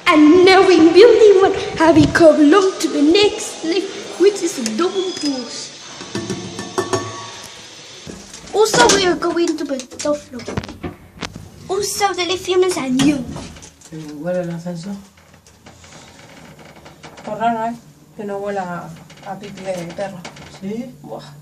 And now in building one, have we come along to the next lift, which is a double post. Also, we are going to the top floor. Also, the lithium is a new. ¿Huele el ascensor? Por raro, ¿eh? Que no huela a pipí de perro. ¿Sí? Buah.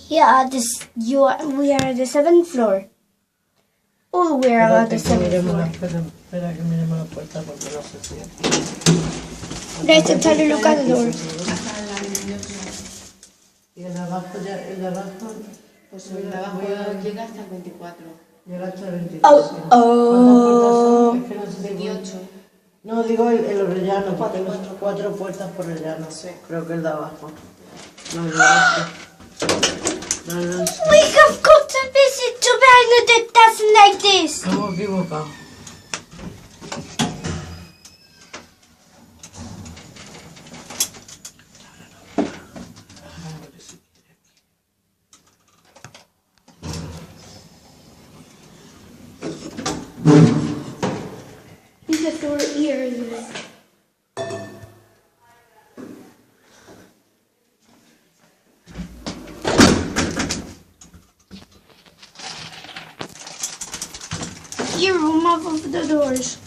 Yeah, we are at the 7th floor. Oh, we are at the 7th floor. Espera que miremos la puerta porque no sé si... Guys, I'm trying to look at the doors. Y el de abajo, el de abajo... Pues el de abajo llega hasta el 24. Llega hasta el 23. Oh, ¿Cuántas oh. puertas son? Es que no sé si... 28. No, digo el rellano, porque tengo 4 puertas por rellano. Sí. Creo que el de abajo. No, el de abajo. No, no sé. We have got to visit to Bernadette doesn't like this. Estamos equivocados. Is the door here, isn't it? Here, remove of the doors.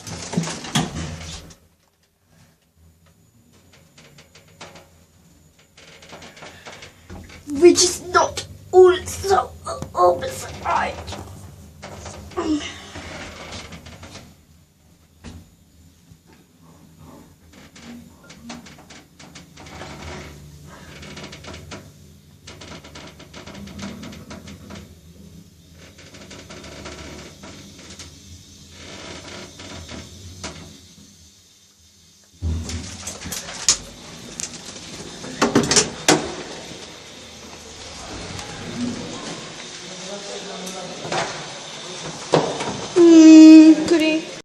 Which is not also opposite.